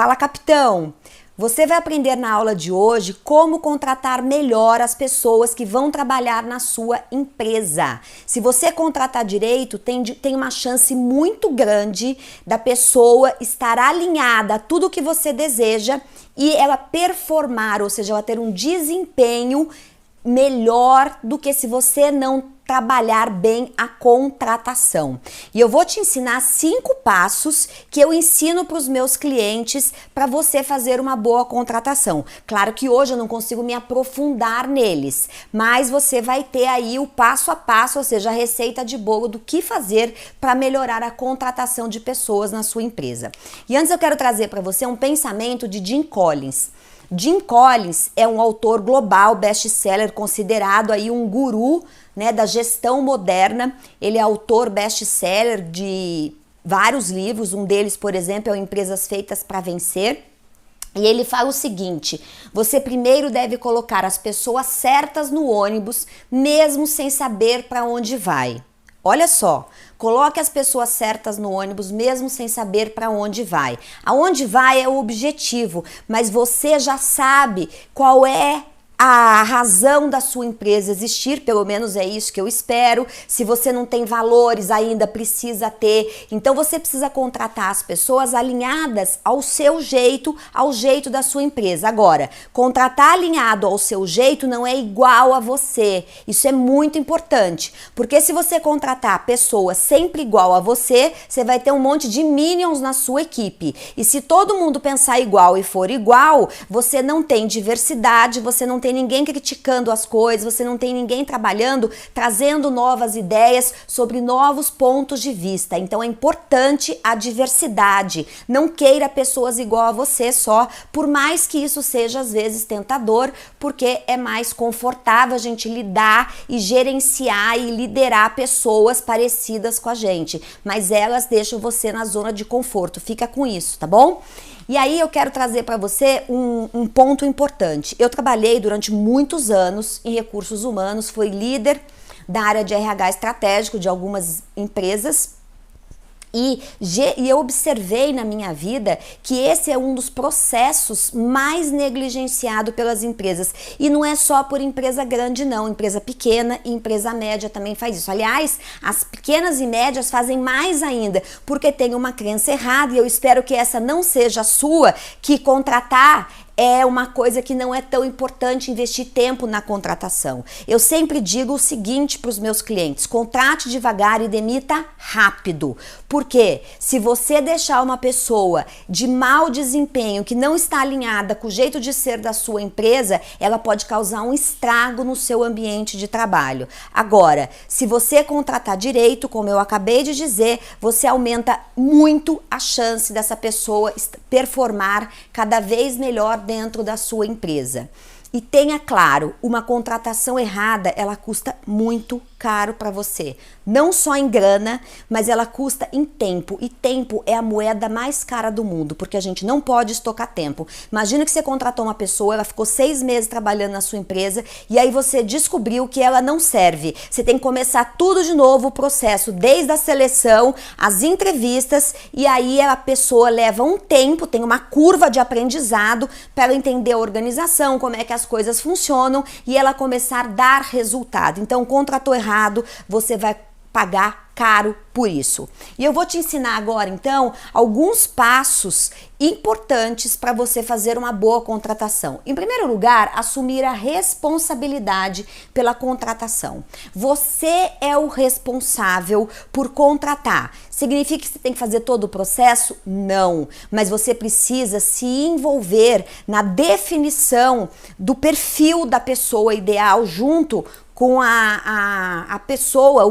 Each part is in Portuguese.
Fala, capitão! Você vai aprender na aula de hoje como contratar melhor as pessoas que vão trabalhar na sua empresa. Se você contratar direito, tem uma chance muito grande da pessoa estar alinhada a tudo o que você deseja e ela performar, ou seja, ela ter um desempenho melhor do que se você não trabalhar bem a contratação. E eu vou te ensinar 5 passos que eu ensino para os meus clientes para você fazer uma boa contratação. Claro que hoje eu não consigo me aprofundar neles, mas você vai ter aí o passo a passo, ou seja, a receita de bolo do que fazer para melhorar a contratação de pessoas na sua empresa. E antes eu quero trazer para você um pensamento de Jim Collins. Jim Collins é um autor global, best-seller, considerado aí um guru, né, da gestão moderna. Ele é autor best-seller de vários livros, um deles, por exemplo, é o Empresas Feitas para Vencer. E ele fala o seguinte: você primeiro deve colocar as pessoas certas no ônibus, mesmo sem saber para onde vai. Olha só, coloque as pessoas certas no ônibus mesmo sem saber para onde vai. Aonde vai é o objetivo, mas você já sabe qual é a razão da sua empresa existir, pelo menos é isso que eu espero. Se você não tem valores ainda, precisa ter. Então você precisa contratar as pessoas alinhadas ao seu jeito, ao jeito da sua empresa. Agora, contratar alinhado ao seu jeito não é igual a você. Isso é muito importante, porque se você contratar pessoas sempre igual a você, você vai ter um monte de minions na sua equipe. E se todo mundo pensar igual e for igual, você não tem diversidade, você não tem ninguém criticando as coisas, você não tem ninguém trabalhando, trazendo novas ideias sobre novos pontos de vista. Então é importante a diversidade. Não queira pessoas igual a você só, por mais que isso seja às vezes tentador, porque é mais confortável a gente lidar e gerenciar e liderar pessoas parecidas com a gente. Mas elas deixam você na zona de conforto. Fica com isso, tá bom? E aí eu quero trazer para você um ponto importante. Eu trabalhei durante muitos anos em recursos humanos, fui líder da área de RH estratégico de algumas empresas. E eu observei na minha vida que esse é um dos processos mais negligenciado pelas empresas. E não é só por empresa grande não, empresa pequena e empresa média também faz isso. Aliás, as pequenas e médias fazem mais ainda, porque tem uma crença errada, e eu espero que essa não seja a sua, que contratar é uma coisa que não é tão importante investir tempo na contratação. Eu sempre digo o seguinte para os meus clientes: contrate devagar e demita rápido. Porque se você deixar uma pessoa de mau desempenho, que não está alinhada com o jeito de ser da sua empresa, ela pode causar um estrago no seu ambiente de trabalho. Agora, se você contratar direito, como eu acabei de dizer, você aumenta muito a chance dessa pessoa performar cada vez melhor dentro da sua empresa. E tenha claro, uma contratação errada, ela custa muito caro para você. Não só em grana, mas ela custa em tempo. E tempo é a moeda mais cara do mundo, porque a gente não pode estocar tempo. Imagina que você contratou uma pessoa, ela ficou 6 meses trabalhando na sua empresa e aí você descobriu que ela não serve. Você tem que começar tudo de novo, o processo, desde a seleção, as entrevistas, e aí a pessoa leva um tempo, tem uma curva de aprendizado para ela entender a organização, como é que as coisas funcionam e ela começar a dar resultado. Então, contratou errado, você vai pagar caro por isso. E eu vou te ensinar agora, então, alguns passos importantes para você fazer uma boa contratação. Em primeiro lugar, assumir a responsabilidade pela contratação. Você é o responsável por contratar. Significa que você tem que fazer todo o processo? Não. Mas você precisa se envolver na definição do perfil da pessoa ideal junto com a pessoa,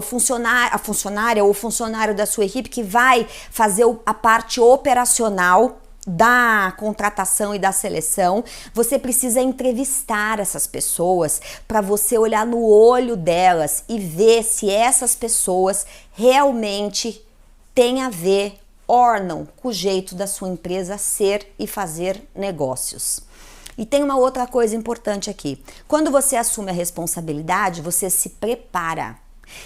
a funcionária ou o funcionário da sua equipe que vai fazer a parte operacional da contratação e da seleção. Você precisa entrevistar essas pessoas para você olhar no olho delas e ver se essas pessoas realmente têm a ver, ornam com o jeito da sua empresa ser e fazer negócios. E tem uma outra coisa importante aqui. Quando você assume a responsabilidade, você se prepara.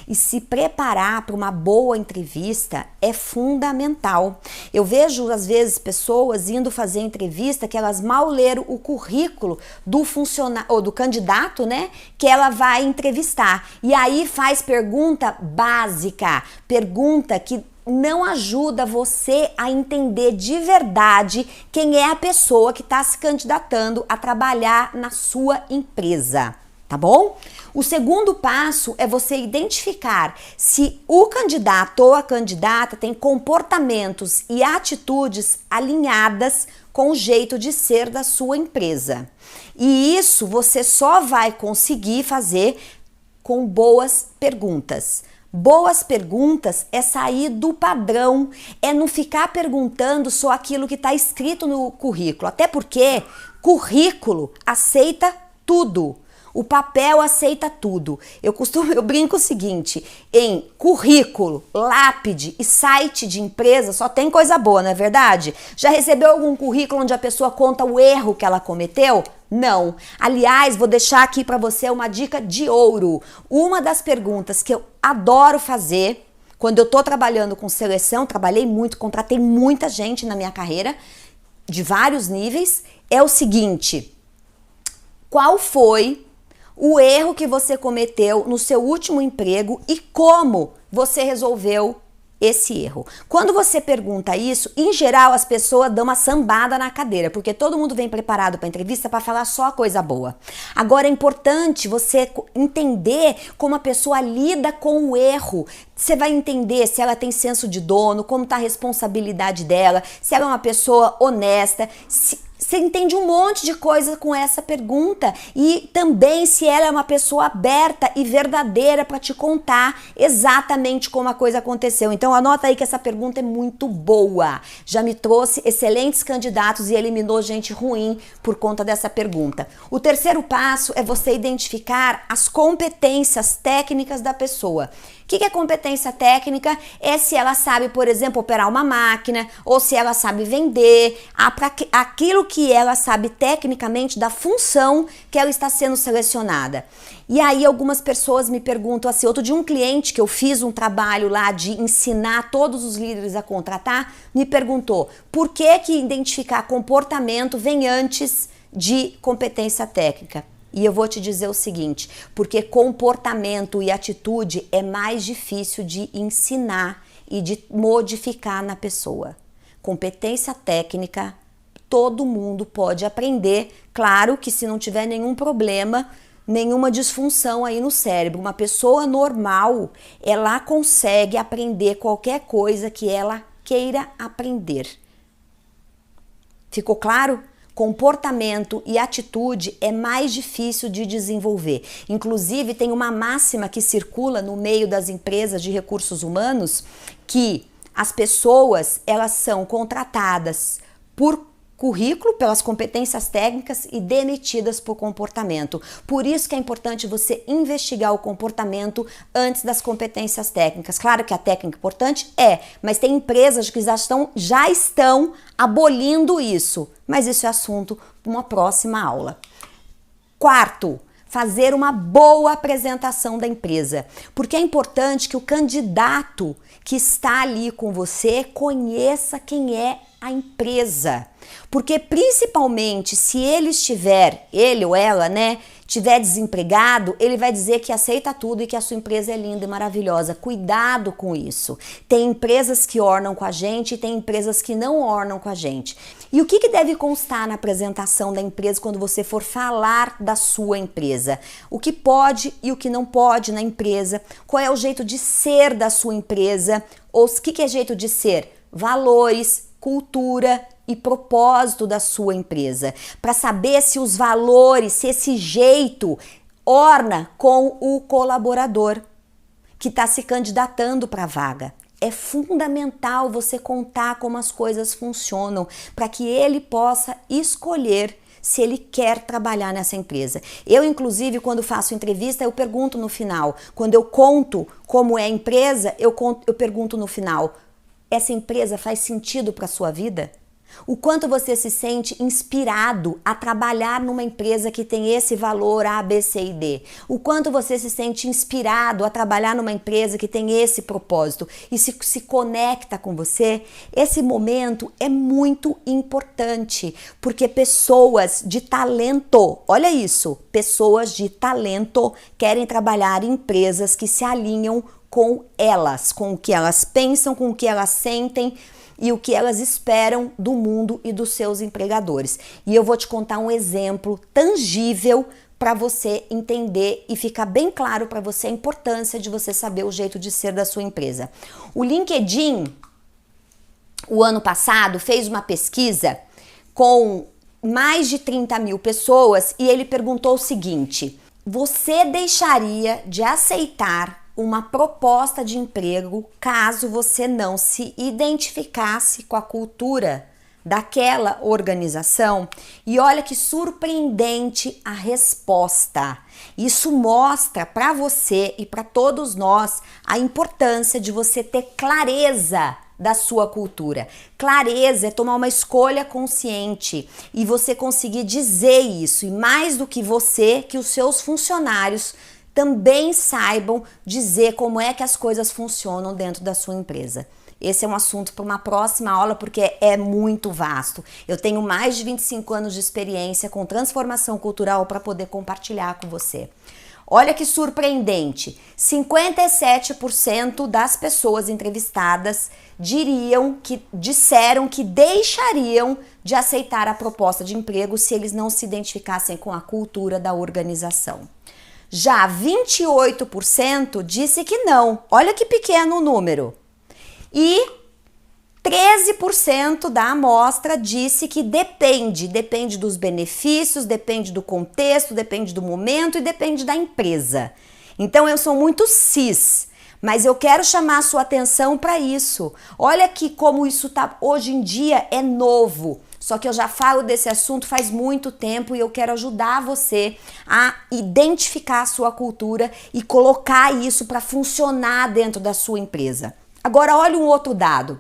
E se preparar para uma boa entrevista é fundamental. Eu vejo, às vezes, pessoas indo fazer entrevista que elas mal leram o currículo do funcionário ou do candidato, né? Que ela vai entrevistar. E aí faz pergunta básica, pergunta que não ajuda você a entender de verdade quem é a pessoa que está se candidatando a trabalhar na sua empresa. Tá bom? O segundo passo é você identificar se o candidato ou a candidata tem comportamentos e atitudes alinhadas com o jeito de ser da sua empresa. E isso você só vai conseguir fazer com boas perguntas. Boas perguntas é sair do padrão, é não ficar perguntando só aquilo que está escrito no currículo. Até porque currículo aceita tudo. O papel aceita tudo. Eu brinco o seguinte, em currículo, lápide e site de empresa só tem coisa boa, não é verdade? Já recebeu algum currículo onde a pessoa conta o erro que ela cometeu? Não. Aliás, vou deixar aqui para você uma dica de ouro. Uma das perguntas que eu adoro fazer quando eu tô trabalhando com seleção, trabalhei muito, contratei muita gente na minha carreira, de vários níveis, é o seguinte: qual foi o erro que você cometeu no seu último emprego e como você resolveu esse erro? Quando você pergunta isso, em geral as pessoas dão uma sambada na cadeira, porque todo mundo vem preparado para a entrevista para falar só coisa boa. Agora é importante você entender como a pessoa lida com o erro. Você vai entender se ela tem senso de dono, como está a responsabilidade dela, se ela é uma pessoa honesta, você entende um monte de coisa com essa pergunta e também se ela é uma pessoa aberta e verdadeira para te contar exatamente como a coisa aconteceu. Então anota aí que essa pergunta é muito boa. Já me trouxe excelentes candidatos e eliminou gente ruim por conta dessa pergunta. O terceiro passo é você identificar as competências técnicas da pessoa. O que é competência técnica? É se ela sabe, por exemplo, operar uma máquina ou se ela sabe vender, aquilo que ela sabe tecnicamente da função que ela está sendo selecionada. E aí algumas pessoas me perguntam assim, outro dia um cliente que eu fiz um trabalho lá de ensinar todos os líderes a contratar, me perguntou por que identificar comportamento vem antes de competência técnica. E eu vou te dizer o seguinte, porque comportamento e atitude é mais difícil de ensinar e de modificar na pessoa. Competência técnica, todo mundo pode aprender, claro que se não tiver nenhum problema, nenhuma disfunção aí no cérebro. Uma pessoa normal, ela consegue aprender qualquer coisa que ela queira aprender. Ficou claro? Comportamento e atitude é mais difícil de desenvolver. Inclusive, tem uma máxima que circula no meio das empresas de recursos humanos que as pessoas, elas são contratadas por currículo, pelas competências técnicas e demitidas por comportamento. Por isso que é importante você investigar o comportamento antes das competências técnicas. Claro que a técnica é importante, mas tem empresas que já estão abolindo isso. Mas isso é assunto para uma próxima aula. Quarto, fazer uma boa apresentação da empresa. Porque é importante que o candidato que está ali com você conheça quem é a empresa. Porque principalmente se ele ou ela, estiver desempregado, ele vai dizer que aceita tudo e que a sua empresa é linda e maravilhosa. Cuidado com isso. Tem empresas que ornam com a gente e tem empresas que não ornam com a gente. E o que deve constar na apresentação da empresa quando você for falar da sua empresa? O que pode e o que não pode na empresa? Qual é o jeito de ser da sua empresa? Ou o que é jeito de ser? Valores, cultura e propósito da sua empresa, para saber se os valores, se esse jeito orna com o colaborador que está se candidatando para a vaga. É fundamental você contar como as coisas funcionam para que ele possa escolher se ele quer trabalhar nessa empresa. Eu, inclusive, quando faço entrevista, eu pergunto no final. Quando eu conto como é a empresa, eu pergunto no final: essa empresa faz sentido para a sua vida? O quanto você se sente inspirado a trabalhar numa empresa que tem esse valor A, B, C e D. O quanto você se sente inspirado a trabalhar numa empresa que tem esse propósito e se conecta com você. Esse momento é muito importante, porque pessoas de talento, olha isso, pessoas de talento querem trabalhar em empresas que se alinham com elas, com o que elas pensam, com o que elas sentem e o que elas esperam do mundo e dos seus empregadores. E eu vou te contar um exemplo tangível para você entender e ficar bem claro para você a importância de você saber o jeito de ser da sua empresa. O LinkedIn, o ano passado, fez uma pesquisa com mais de 30 mil pessoas e ele perguntou o seguinte: você deixaria de aceitar uma proposta de emprego caso você não se identificasse com a cultura daquela organização? E olha que surpreendente a resposta. Isso mostra para você e para todos nós a importância de você ter clareza da sua cultura. Clareza é tomar uma escolha consciente e você conseguir dizer isso, e mais do que você, que os seus funcionários também saibam dizer como é que as coisas funcionam dentro da sua empresa. Esse é um assunto para uma próxima aula, porque é muito vasto. Eu tenho mais de 25 anos de experiência com transformação cultural para poder compartilhar com você. Olha que surpreendente, 57% das pessoas entrevistadas disseram que deixariam de aceitar a proposta de emprego se eles não se identificassem com a cultura da organização. Já 28% disse que não. Olha que pequeno o número. E 13% da amostra disse que depende dos benefícios, depende do contexto, depende do momento e depende da empresa. Então eu sou muito cis, mas eu quero chamar a sua atenção para isso. Olha que como isso tá hoje em dia é novo. Só que eu já falo desse assunto faz muito tempo e eu quero ajudar você a identificar a sua cultura e colocar isso para funcionar dentro da sua empresa. Agora olha um outro dado.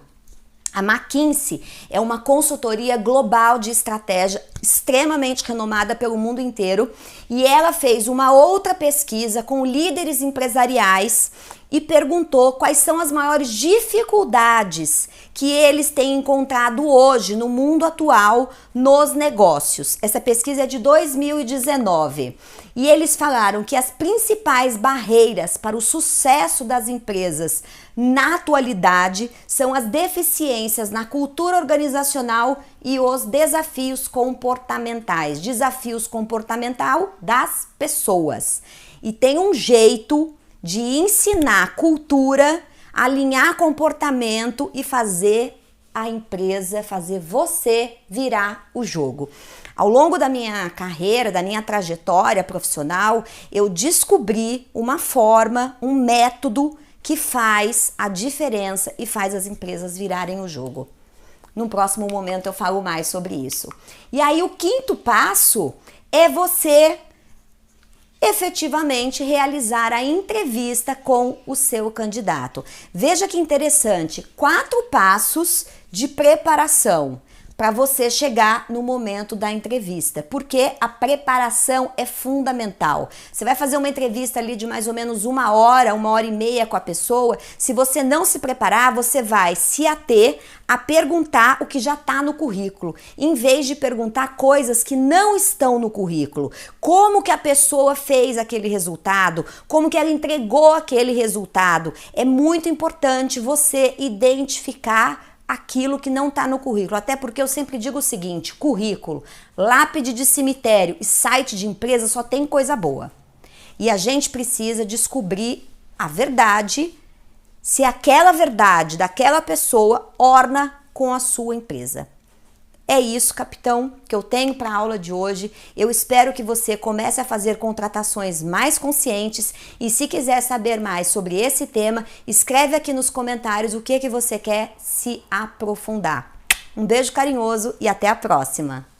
A McKinsey é uma consultoria global de estratégia extremamente renomada pelo mundo inteiro e ela fez uma outra pesquisa com líderes empresariais e perguntou quais são as maiores dificuldades que eles têm encontrado hoje no mundo atual nos negócios. Essa pesquisa é de 2019 e eles falaram que as principais barreiras para o sucesso das empresas na atualidade são as deficiências na cultura organizacional e os desafios comportamentais. Desafio comportamental das pessoas. E tem um jeito de ensinar cultura, alinhar comportamento e fazer a empresa, fazer você virar o jogo. Ao longo da minha carreira, da minha trajetória profissional, eu descobri uma forma, um método que faz a diferença e faz as empresas virarem o jogo. No próximo momento eu falo mais sobre isso. E aí o quinto passo é você efetivamente realizar a entrevista com o seu candidato. Veja que interessante, 4 passos de preparação para você chegar no momento da entrevista, porque a preparação é fundamental. Você vai fazer uma entrevista ali de mais ou menos 1 hora, 1h30 com a pessoa. Se você não se preparar, você vai se ater a perguntar o que já está no currículo, em vez de perguntar coisas que não estão no currículo. Como que a pessoa fez aquele resultado? Como que ela entregou aquele resultado? É muito importante você identificar aquilo que não está no currículo, até porque eu sempre digo o seguinte: currículo, lápide de cemitério e site de empresa só tem coisa boa. E a gente precisa descobrir a verdade, se aquela verdade daquela pessoa orna com a sua empresa. É isso, capitão, que eu tenho para a aula de hoje. Eu espero que você comece a fazer contratações mais conscientes e se quiser saber mais sobre esse tema, escreve aqui nos comentários o que você quer se aprofundar. Um beijo carinhoso e até a próxima!